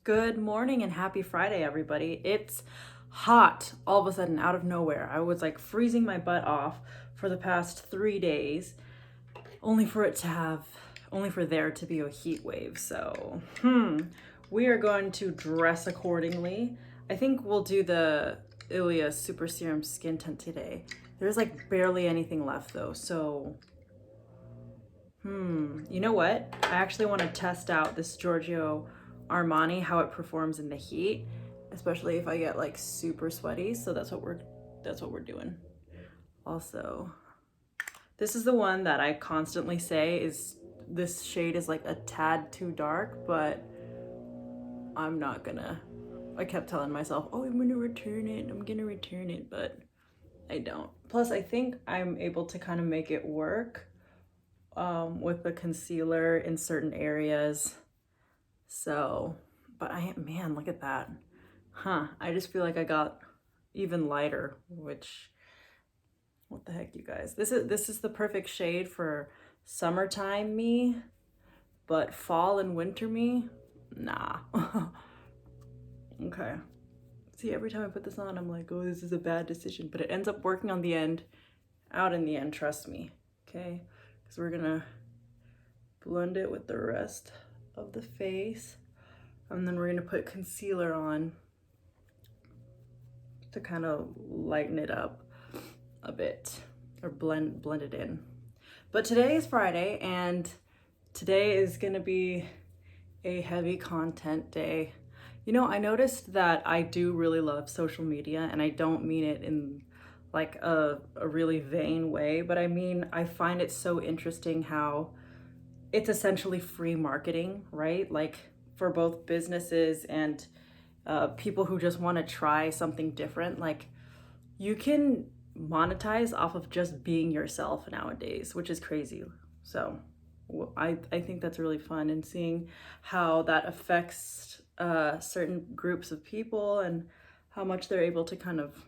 Good morning and happy Friday, everybody. It's hot all of a sudden out of nowhere. I was like freezing my butt off for the past 3 days, only for there to be a heat wave. So, we are going to dress accordingly. I think we'll do the Ilia Super Serum Skin Tint today. There's like barely anything left though, so you know what? I actually want to test out this Giorgio Armani, how it performs in the heat, especially if I get like super sweaty. So that's what we're doing. Also, this is the one that I constantly say is this shade is like a tad too dark, but I'm not gonna. I kept telling myself, "Oh, I'm gonna return it," but I don't. Plus, I think I'm able to kind of make it work with the concealer in certain areas. So, but man, look at that. I just feel like I got even lighter, which, what the heck, you guys? This is the perfect shade for summertime me, but fall and winter me, nah. Okay. See, every time I put this on, I'm like, oh, this is a bad decision, but it ends up working on the end, out in the end, trust me, okay? Because we're gonna blend it with the rest of the face, and then we're gonna put concealer on to kind of lighten it up a bit, or blend it in. But today is Friday, and today is gonna be a heavy content day. You know, I noticed that I do really love social media, and I don't mean it in like a really vain way, but I mean, I find it so interesting how it's essentially free marketing, right? Like for both businesses and people who just want to try something different. Like you can monetize off of just being yourself nowadays, which is crazy. So I think that's really fun, and seeing how that affects certain groups of people and how much they're able to kind of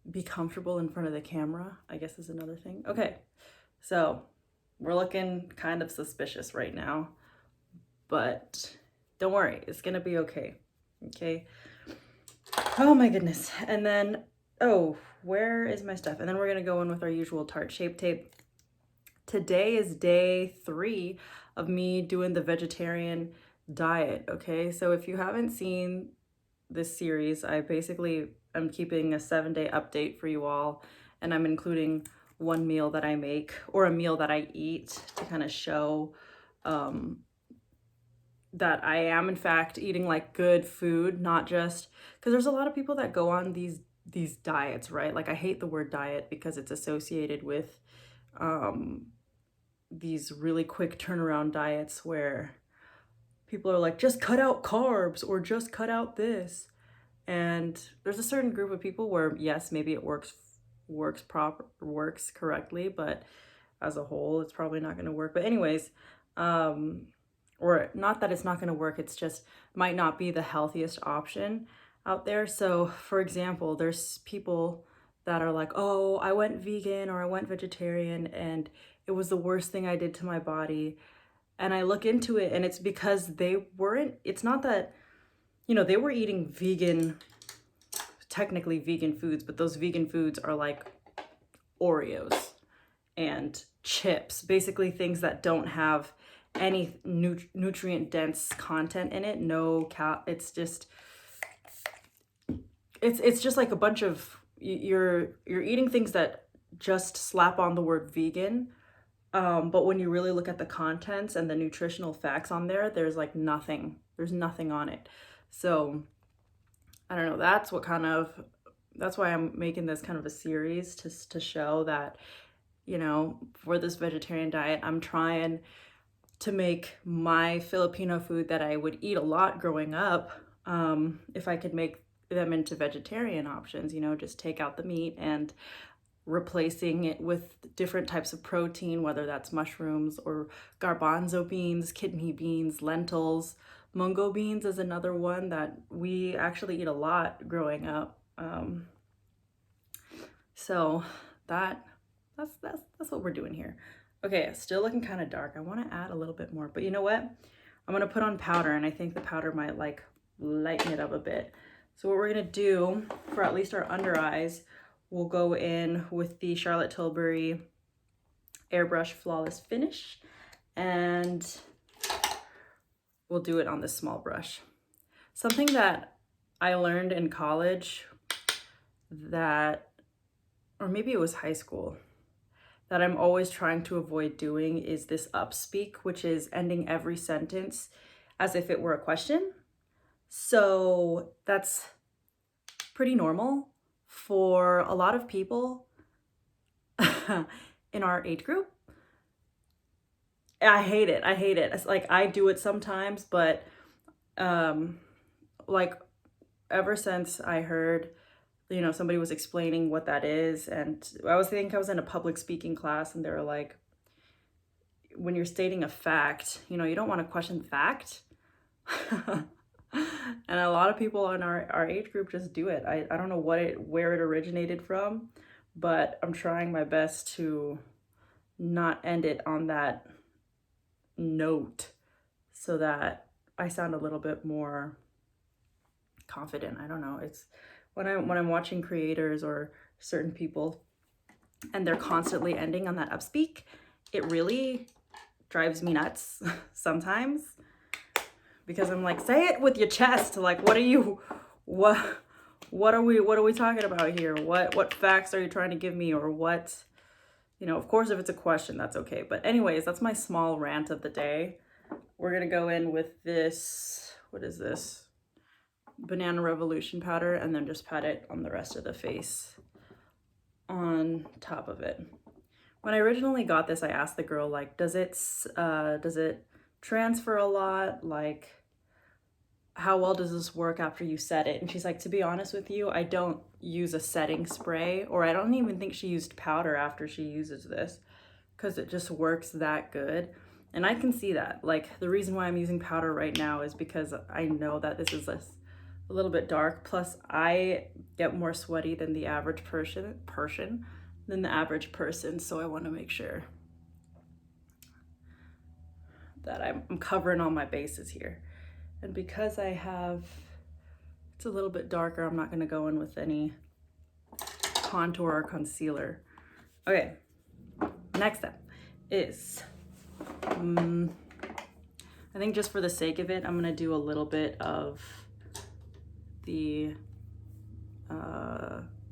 be comfortable in front of the camera, I guess, is another thing. Okay, so we're looking kind of suspicious right now, but don't worry, it's gonna be okay. Okay. Oh my goodness. And then, oh, where is my stuff? And then we're gonna go in with our usual Tarte Shape Tape. Today is day 3 of me doing the vegetarian diet, okay? So if you haven't seen this series, I basically am keeping a 7-day update for you all, and I'm including one meal that I make or a meal that I eat to kind of show that I am in fact eating like good food, not just because there's a lot of people that go on these diets, right? Like I hate the word diet because it's associated with these really quick turnaround diets where people are like, just cut out carbs or just cut out this. And there's a certain group of people where yes, maybe it works correctly, but as a whole, it's probably not going to work. But anyways, or not that it's not going to work, it's just might not be the healthiest option out there. So for example, there's people that are like, oh, I went vegan or I went vegetarian and it was the worst thing I did to my body. And I look into it, and it's because it's not that, they were eating technically vegan foods, but those vegan foods are like Oreos and chips, basically things that don't have any nutrient dense content in it. It's just like a bunch of, you're eating things that just slap on the word vegan. But when you really look at the contents and the nutritional facts on there, there's nothing on it. So I don't know, that's why I'm making this kind of a series to show that, for this vegetarian diet, I'm trying to make my Filipino food that I would eat a lot growing up, if I could make them into vegetarian options, just take out the meat and replacing it with different types of protein, whether that's mushrooms or garbanzo beans, kidney beans, lentils. Mungo beans is another one that we actually eat a lot growing up. So that's what we're doing here. Okay, still looking kind of dark. I want to add a little bit more, but you know what? I'm going to put on powder, and I think the powder might like lighten it up a bit. So what we're going to do for at least our under eyes, we'll go in with the Charlotte Tilbury Airbrush Flawless Finish, and we'll do it on this small brush. Something that I learned in college that, or maybe it was high school, that I'm always trying to avoid doing is this upspeak, which is ending every sentence as if it were a question. So that's pretty normal for a lot of people in our age group. I hate it. It's like I do it sometimes, but like ever since I heard, you know, somebody was explaining what that is, and I was in a public speaking class, and they were like, when you're stating a fact, you know, you don't want to question the fact. And a lot of people in our age group just do it. I don't know where it originated from, but I'm trying my best to not end it on that note so that I sound a little bit more confident. I don't know. It's when I'm watching creators or certain people and they're constantly ending on that upspeak, it really drives me nuts sometimes, because I'm like, say it with your chest. Like, what are we talking about here? What facts are you trying to give me, or what? You know, of course, if it's a question, that's okay. But anyways, that's my small rant of the day. We're gonna go in with this, what is this? Banana Revolution powder, and then just pat it on the rest of the face on top of it. When I originally got this, I asked the girl, like, does it transfer a lot? Like, how well does this work after you set it? And she's like, to be honest with you, I don't use a setting spray, or I don't even think she used powder after she uses this, because it just works that good. And I can see that. Like, the reason why I'm using powder right now is because I know that this is a little bit dark. Plus, I get more sweaty than the average person, so I want to make sure that I'm covering all my bases here. And because it's a little bit darker, I'm not going to go in with any contour or concealer. Okay, next step is, I think just for the sake of it, I'm going to do a little bit of the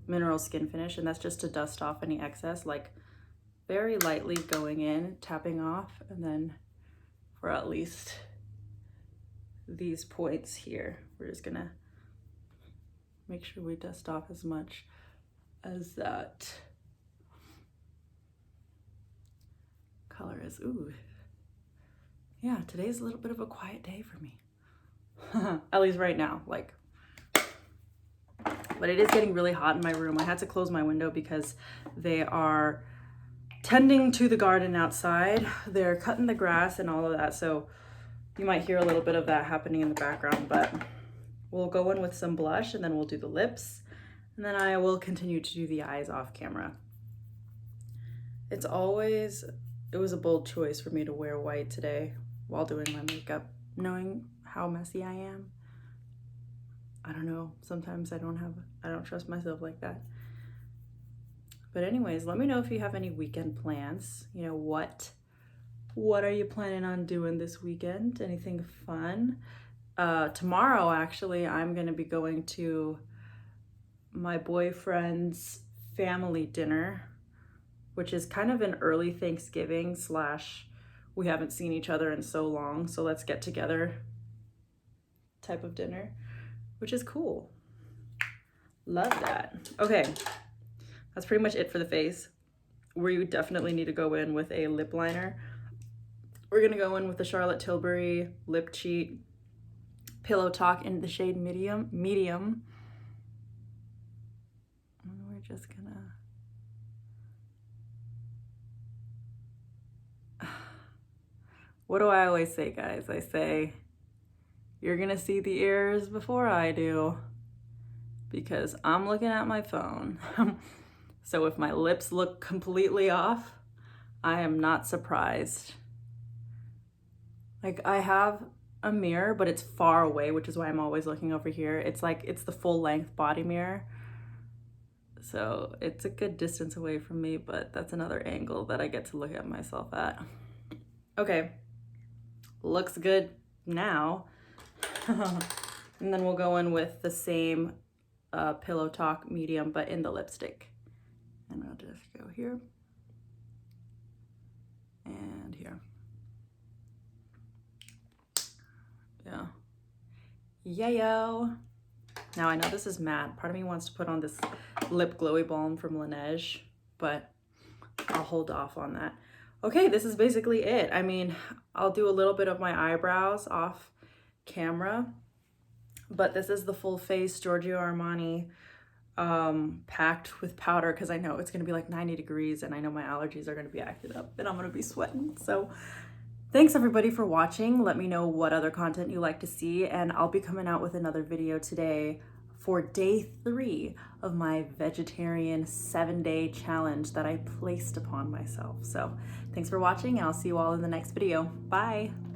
mineral skin finish, and that's just to dust off any excess, like very lightly going in, tapping off, and then for at least these points here, we're just gonna make sure we dust off as much as that color is. Ooh, yeah, today's a little bit of a quiet day for me. At least right now, like, but it is getting really hot in my room. I had to close my window because they are tending to the garden outside. They're cutting the grass and all of that, so you might hear a little bit of that happening in the background. But we'll go in with some blush, and then we'll do the lips, and then I will continue to do the eyes off camera. It was a bold choice for me to wear white today while doing my makeup, knowing how messy I am. I don't know, sometimes I don't trust myself like that. But anyways, let me know if you have any weekend plans. You know, what are you planning on doing this weekend? Anything fun? Tomorrow, actually, I'm gonna be going to my boyfriend's family dinner, which is kind of an early Thanksgiving / we haven't seen each other in so long, so let's get together type of dinner, which is cool. Love that. Okay, that's pretty much it for the face. Where you definitely need to go in with a lip liner. We're gonna go in with the Charlotte Tilbury Lip Cheat Pillow Talk in the shade medium. And we're just gonna, what do I always say, guys? I say, you're gonna see the ears before I do, because I'm looking at my phone. So if my lips look completely off, I am not surprised. Like, I have a mirror, but it's far away, which is why I'm always looking over here. It's like, it's the full length body mirror. So it's a good distance away from me, but that's another angle that I get to look at myself at. Okay, looks good now. And then we'll go in with the same Pillow Talk medium, but in the lipstick. And I'll just go here and here. Yeah. Yayo. Now I know this is matte. Part of me wants to put on this lip glowy balm from Laneige, but I'll hold off on that. Okay, this is basically it. I mean, I'll do a little bit of my eyebrows off camera, but this is the full face Giorgio Armani packed with powder, because I know it's gonna be like 90 degrees and I know my allergies are gonna be acted up and I'm gonna be sweating. So thanks everybody for watching. Let me know what other content you like to see, and I'll be coming out with another video today for day 3 of my vegetarian 7-day challenge that I placed upon myself. So thanks for watching, and I'll see you all in the next video. Bye.